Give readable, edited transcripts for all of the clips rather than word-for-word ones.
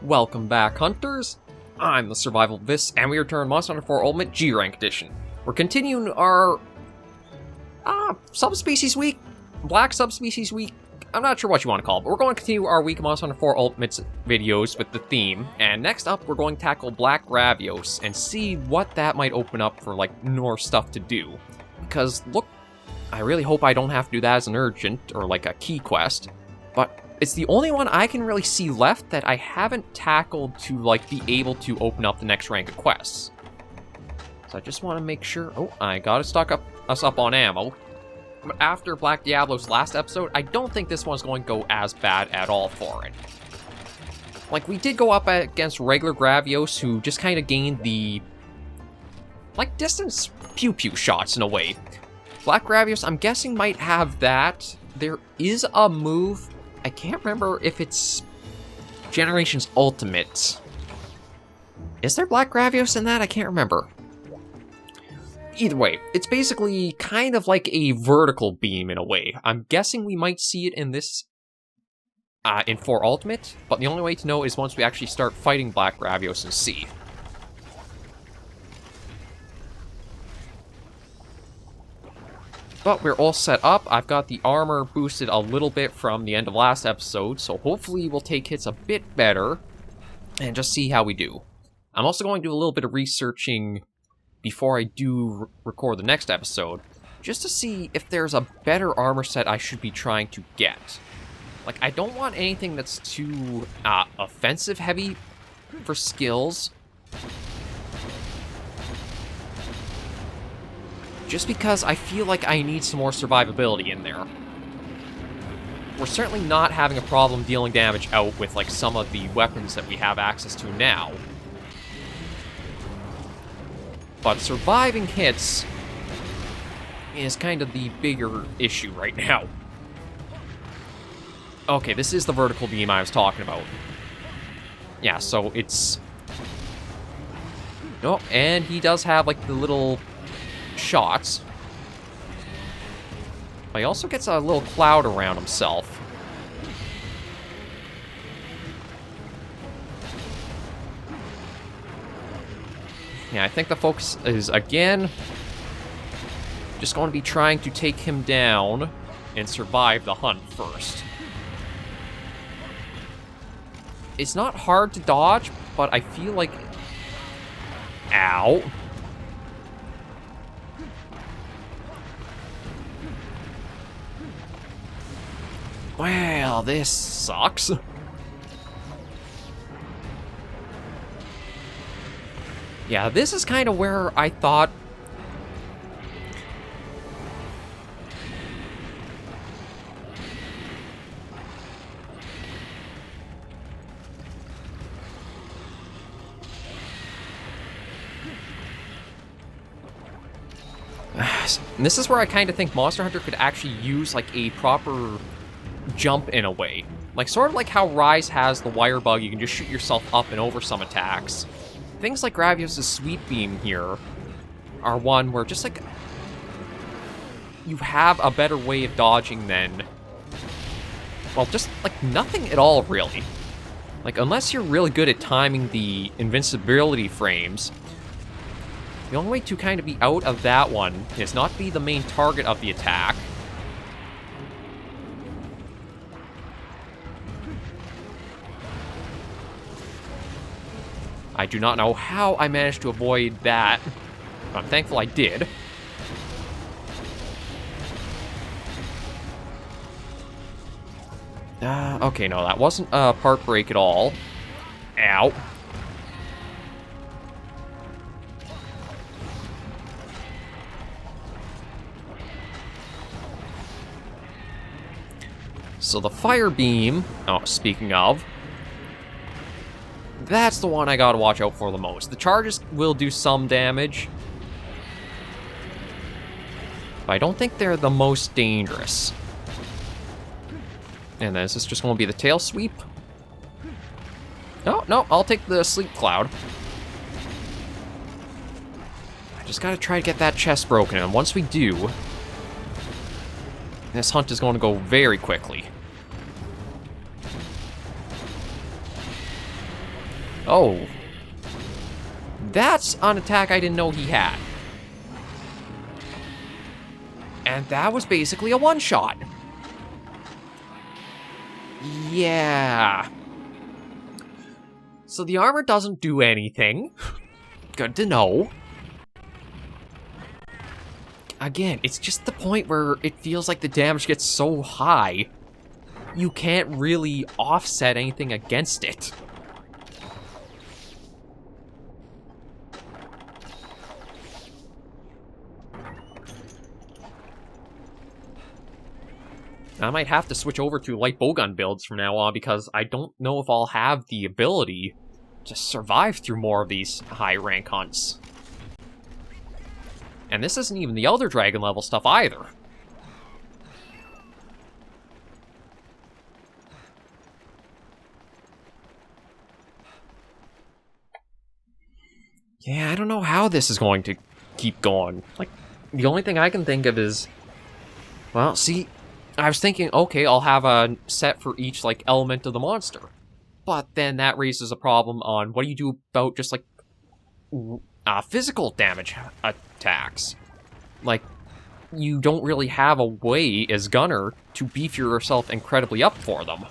Welcome back, hunters! I'm the SurvivalVis, and we return Monster Hunter 4 Ultimate G-Rank Edition. We're continuing our... Subspecies Week? Black Subspecies Week? I'm not sure what you want to call it, but we're going to continue our week of Monster Hunter 4 Ultimate videos with the theme, and next up we're going to tackle Black Gravios and see what that might open up for, like, more stuff to do. Because, look, I really hope I don't have to do that as an urgent, or like a key quest, but it's the only one I can really see left that I haven't tackled to, like, be able to open up the next rank of quests. So I just want to make sure... Oh, I gotta stock us up on ammo. But after Black Diablo's last episode, I don't think this one's going to go as bad at all for it. Like, we did go up against regular Gravios, who just kind of gained the... like, distance pew-pew shots, in a way. Black Gravios, I'm guessing, might have that. There is a move... I can't remember if it's Generations Ultimate. Is there Black Gravios in that? I can't remember. Either way, it's basically kind of like a vertical beam in a way. I'm guessing we might see it in this, in 4 Ultimate, but the only way to know is once we actually start fighting Black Gravios and see. But we're all set up. I've got the armor boosted a little bit from the end of last episode, so hopefully we'll take hits a bit better and just see how we do. I'm also going to do a little bit of researching before I do record the next episode, just to see if there's a better armor set I should be trying to get. Like, I don't want anything that's too offensive heavy for skills, just because I feel like I need some more survivability in there. We're certainly not having a problem dealing damage out with, like, some of the weapons that we have access to now. But surviving hits is kind of the bigger issue right now. Okay, this is the vertical beam I was talking about. Yeah, so it's... Oh, and he does have, like, the little shots. But he also gets a little cloud around himself. Yeah, I think the focus is, again, just going to be trying to take him down and survive the hunt first. It's not hard to dodge, but I feel like... Ow. Well, this sucks. Yeah, this is kind of where I thought... This is where I kind of think Monster Hunter could actually use, like, a proper jump in a way. Like, sort of like how Rise has the wire bug, you can just shoot yourself up and over some attacks. Things like Gravios' Sweet Beam here are one where just, like, you have a better way of dodging than, well, just, like, nothing at all, really. Like, unless you're really good at timing the invincibility frames, the only way to kind of be out of that one is not be the main target of the attack. I do not know how I managed to avoid that, but I'm thankful I did. Okay, no, that wasn't a part break at all. Ow. So the fire beam, oh, speaking of, that's the one I gotta watch out for the most. The charges will do some damage, but I don't think they're the most dangerous. And then is this just gonna be the tail sweep? Oh, no, I'll take the sleep cloud. I just gotta try to get that chest broken, and once we do, this hunt is going to go very quickly. Oh. That's an attack I didn't know he had. And that was basically a one-shot. Yeah. So the armor doesn't do anything. Good to know. Again, it's just the point where it feels like the damage gets so high, you can't really offset anything against it. I might have to switch over to light bowgun builds from now on because I don't know if I'll have the ability to survive through more of these high rank hunts. And this isn't even the other dragon level stuff either. Yeah, I don't know how this is going to keep going. Like, the only thing I can think of is... Well, see... I was thinking, okay, I'll have a set for each, like, element of the monster. But then that raises a problem on what do you do about just, like, physical damage attacks. Like, you don't really have a way as gunner to beef yourself incredibly up for them.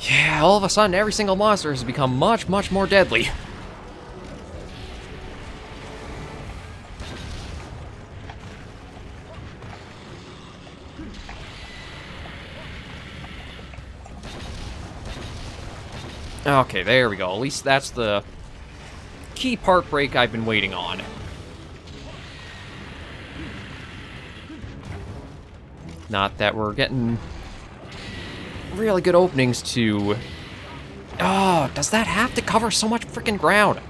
Yeah, all of a sudden, every single monster has become much, much more deadly. Okay, there we go. At least that's the key part break I've been waiting on. Not that we're getting really good openings to... Oh, does that have to cover so much freaking ground?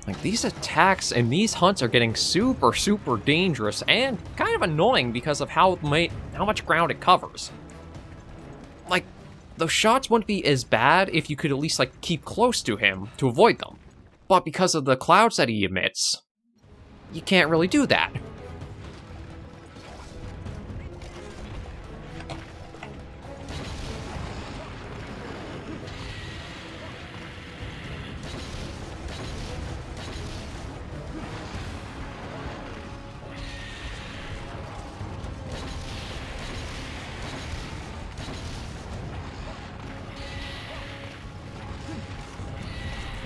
Like, these attacks and these hunts are getting super, super dangerous and kind of annoying because of how much ground it covers. Like, those shots wouldn't be as bad if you could at least, like, keep close to him to avoid them. But because of the clouds that he emits, you can't really do that.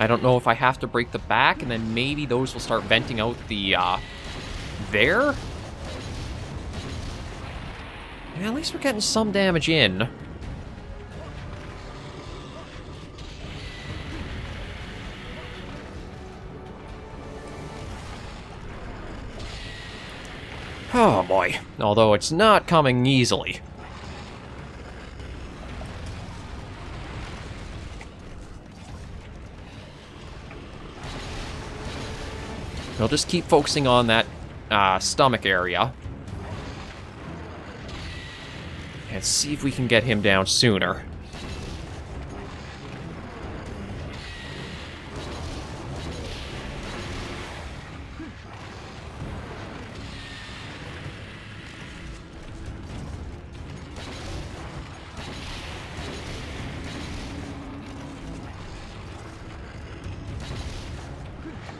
I don't know if I have to break the back, and then maybe those will start venting out the, there? Yeah, at least we're getting some damage in. Oh boy, although it's not coming easily. We'll just keep focusing on that stomach area. And see if we can get him down sooner.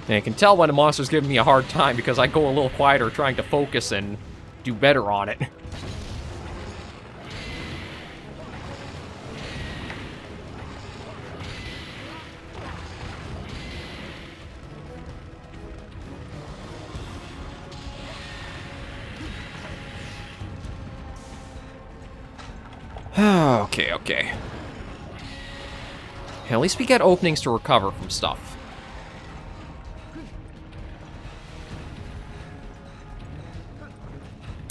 And I can tell when a monster's giving me a hard time because I go a little quieter trying to focus and do better on it. Okay, okay. At least we get openings to recover from stuff.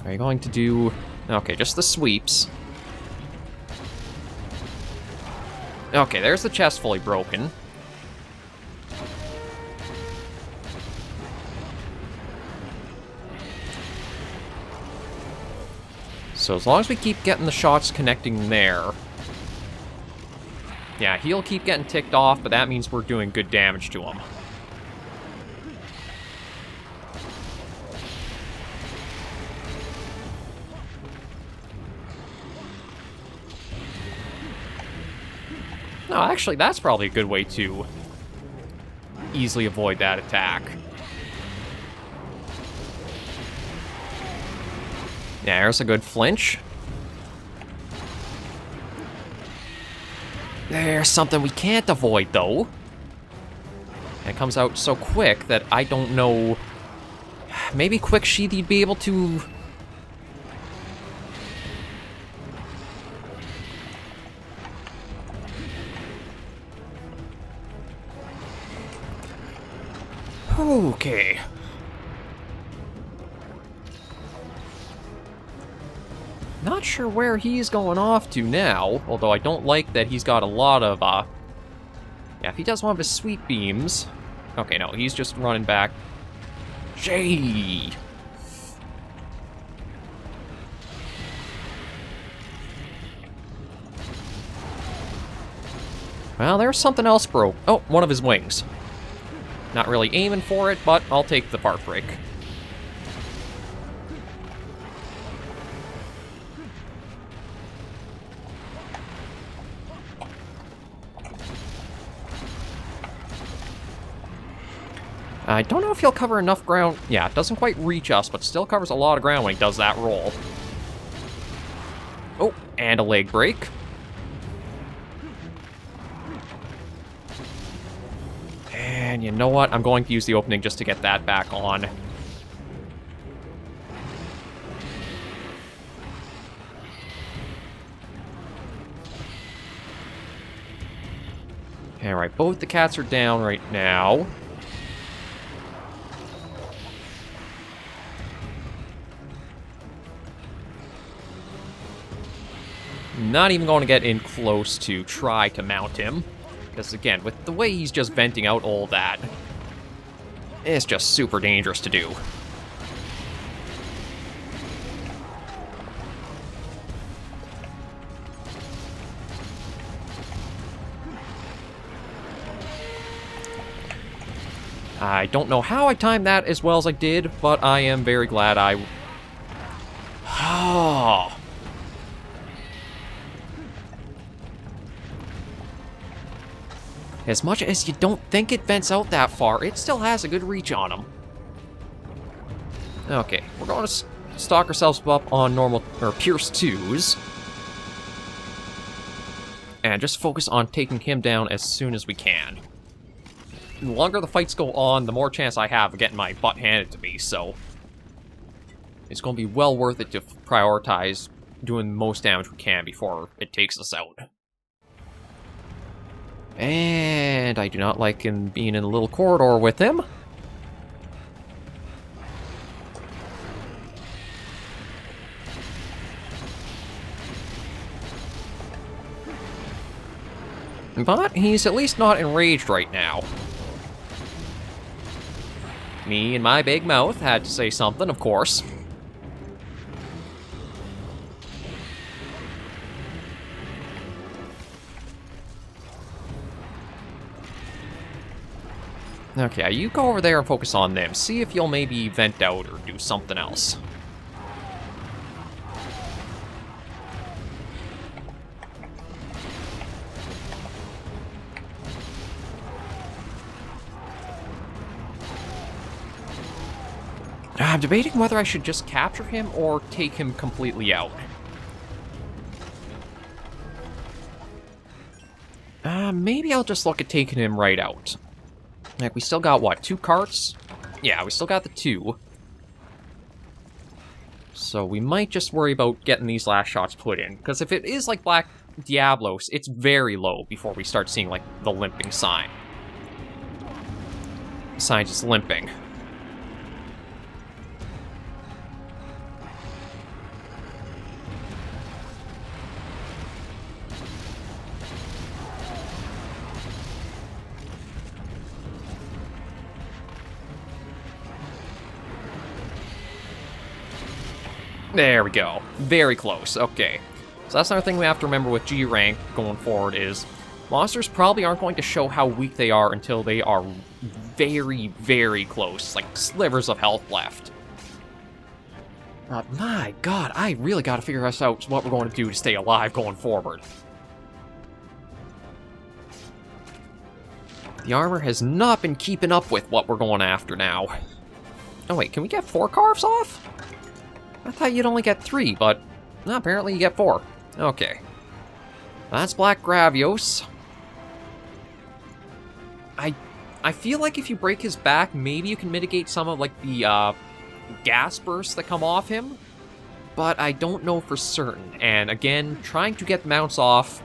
Are you going to do... Okay, just the sweeps. Okay, there's the chest fully broken. So as long as we keep getting the shots connecting there... Yeah, he'll keep getting ticked off, but that means we're doing good damage to him. No, actually, that's probably a good way to easily avoid that attack. Yeah, there's a good flinch. There's something we can't avoid, though. And it comes out so quick that I don't know... Maybe Quick Sheath you'd be able to... Okay. Not sure where he's going off to now, although I don't like that he's got a lot of, Yeah, if he does one of his sweet beams... Okay, no, he's just running back. Jay! Well, there's something else broke. Oh, one of his wings. Not really aiming for it, but I'll take the part break. I don't know if he'll cover enough ground. Yeah, it doesn't quite reach us, but still covers a lot of ground when he does that roll. Oh, and a leg break. And you know what? I'm going to use the opening just to get that back on. Alright, both the cats are down right now. Not even going to get in close to try to mount him. Because again, with the way he's just venting out all that, it's just super dangerous to do. I don't know how I timed that as well as I did, but I am very glad I... Oh... As much as you don't think it vents out that far, it still has a good reach on him. Okay, we're going to stock ourselves up on normal, or Pierce 2s. And just focus on taking him down as soon as we can. The longer the fights go on, the more chance I have of getting my butt handed to me, so... It's going to be well worth it to prioritize doing the most damage we can before it takes us out. And I do not like him being in a little corridor with him. But he's at least not enraged right now. Me and my big mouth had to say something, of course. Okay, you go over there and focus on them. See if you'll maybe vent out or do something else. I'm debating whether I should just capture him or take him completely out. Maybe I'll just look at taking him right out. Like, we still got, what, 2 carts? Yeah, we still got the 2. So we might just worry about getting these last shots put in. Because if it is like Black Diablos, it's very low before we start seeing, like, the limping sign. The sign just limping. There we go. Very close. Okay. So that's another thing we have to remember with G rank going forward is monsters probably aren't going to show how weak they are until they are very, very close. Like slivers of health left. My god, I really got to figure out what we're going to do to stay alive going forward. The armor has not been keeping up with what we're going after now. Oh wait, can we get 4 carves off? I thought you'd only get 3, but no, apparently you get 4. Okay. That's Black Gravios. I feel like if you break his back, maybe you can mitigate some of, like, the, gas bursts that come off him. But I don't know for certain. And again, trying to get mounts off,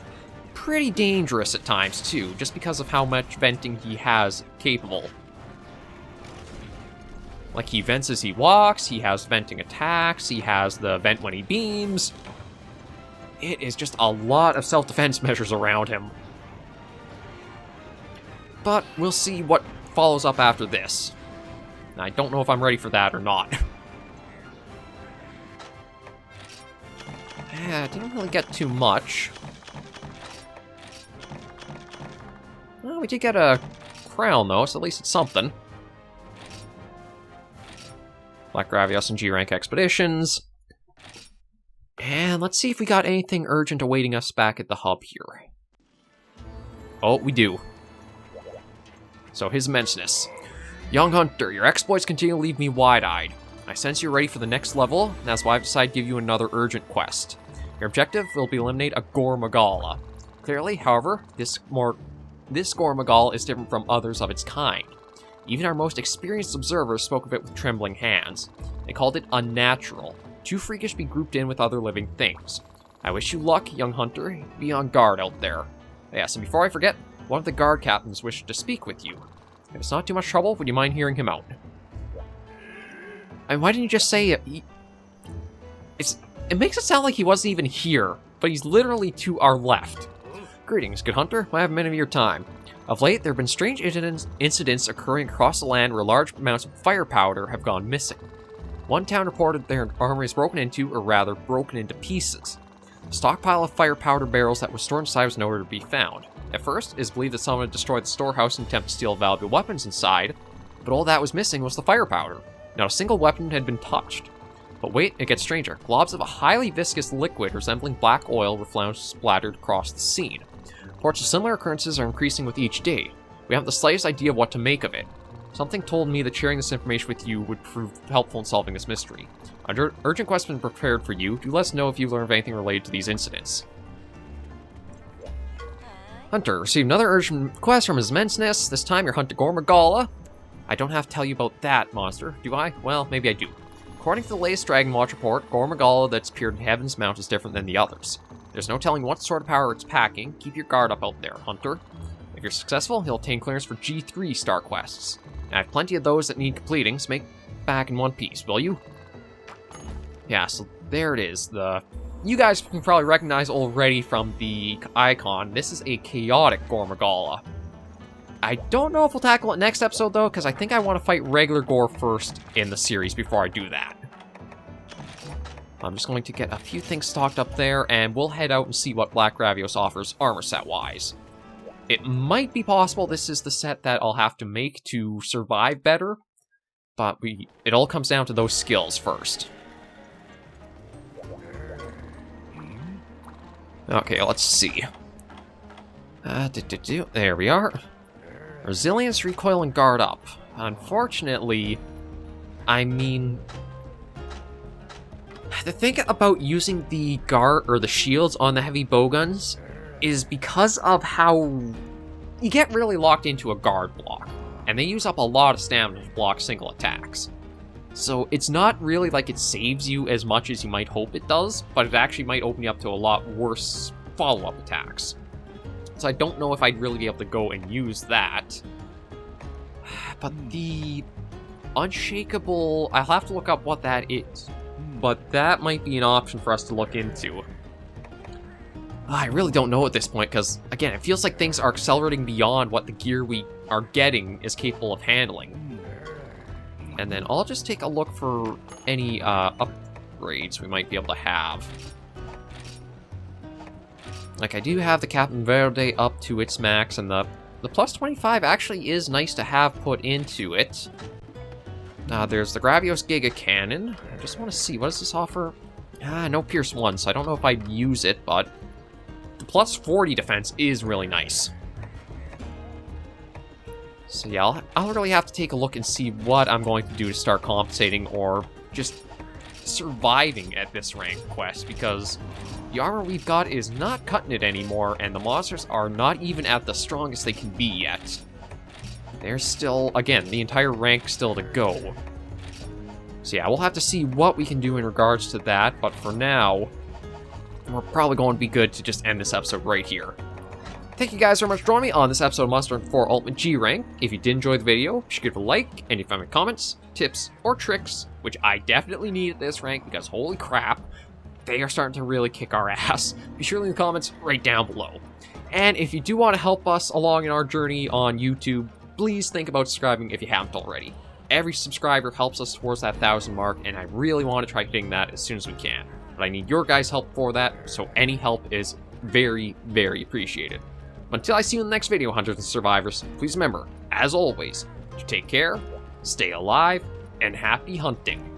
pretty dangerous at times, too, just because of how much venting he has capable. Like, he vents as he walks, he has venting attacks, he has the vent when he beams. It is just a lot of self-defense measures around him. But we'll see what follows up after this. I don't know if I'm ready for that or not. Yeah, didn't really get too much. Well, we did get a crown, though, so at least it's something. Black Gravios and G-Rank Expeditions. And let's see if we got anything urgent awaiting us back at the hub here. Oh, we do. So, His Immenseness. Young Hunter, your exploits continue to leave me wide-eyed. I sense you're ready for the next level, and that's why I've decided to give you another urgent quest. Your objective will be eliminate a Gore Magala. Clearly, however, this Gore Magala is different from others of its kind. Even our most experienced observers spoke of it with trembling hands. They called it unnatural, too freakish to be grouped in with other living things. I wish you luck, young hunter. Be on guard out there. Yes, and before I forget, one of the guard captains wished to speak with you. If it's not too much trouble, would you mind hearing him out? And why didn't you just say it? It makes it sound like he wasn't even here, but he's literally to our left. Greetings, good hunter. I have a minute of your time. Of late, there have been strange incidents occurring across the land where large amounts of fire powder have gone missing. One town reported their armory is broken into, or rather, broken into pieces. A stockpile of fire powder barrels that was stored inside was nowhere to be found. At first, it is believed that someone had destroyed the storehouse and attempted to steal valuable weapons inside, but all that was missing was the fire powder. Not a single weapon had been touched. But wait, it gets stranger. Globs of a highly viscous liquid resembling black oil were found splattered across the scene. Reports of similar occurrences are increasing with each day. We haven't the slightest idea of what to make of it. Something told me that sharing this information with you would prove helpful in solving this mystery. An urgent quest has been prepared for you. Do let us know if you learn of anything related to these incidents. Hunter, received another urgent quest from His Immenseness. This time you're hunting Gore Magala. I don't have to tell you about that monster, do I? Well, maybe I do. According to the latest Dragon Watch report, Gore Magala that's appeared in Heaven's Mount is different than the others. There's no telling what sort of power it's packing. Keep your guard up out there, Hunter. If you're successful, he'll obtain clearance for G3 star quests. I have plenty of those that need completing, so make back in one piece, will you? Yeah, so there it is. You guys can probably recognize already from the icon, this is a chaotic Gore Magala. I don't know if we'll tackle it next episode, though, because I think I want to fight regular Gore first in the series before I do that. I'm just going to get a few things stocked up there, and we'll head out and see what Black Gravios offers armor set-wise. It might be possible this is the set that I'll have to make to survive better, but it all comes down to those skills first. Okay, let's see. There we are. Resilience, recoil, and guard up. Unfortunately, I mean, the thing about using the guard or the shields on the heavy bowguns is because of how you get really locked into a guard block, and they use up a lot of stamina to block single attacks. So it's not really like it saves you as much as you might hope it does, but it actually might open you up to a lot worse follow-up attacks. So I don't know if I'd really be able to go and use that. But the unshakable, I'll have to look up what that is. But that might be an option for us to look into. I really don't know at this point, because, again, it feels like things are accelerating beyond what the gear we are getting is capable of handling. And then I'll just take a look for any upgrades we might be able to have. Like, I do have the Captain Verde up to its max, and the plus 25 actually is nice to have put into it. There's the Gravios Giga Cannon. I just want to see, what does this offer? No Pierce 1, so I don't know if I'd use it, but the plus 40 defense is really nice. So yeah, I'll really have to take a look and see what I'm going to do to start compensating or just surviving at this rank quest, because the armor we've got is not cutting it anymore, and the monsters are not even at the strongest they can be yet. There's still, again, the entire rank still to go. So yeah, we'll have to see what we can do in regards to that, but for now, we're probably going to be good to just end this episode right here. Thank you guys very much for joining me on this episode of Monster Hunter 4 Ultimate G Rank. If you did enjoy the video, be sure to give it a like, and if you have any comments, tips, or tricks, which I definitely need at this rank, because holy crap, they are starting to really kick our ass, be sure to leave the comments right down below. And if you do want to help us along in our journey on YouTube, please think about subscribing if you haven't already. Every subscriber helps us towards that 1,000 mark, and I really want to try hitting that as soon as we can. But I need your guys' help for that, so any help is very, very appreciated. But until I see you in the next video, Hunters and Survivors, please remember, as always, to take care, stay alive, and happy hunting.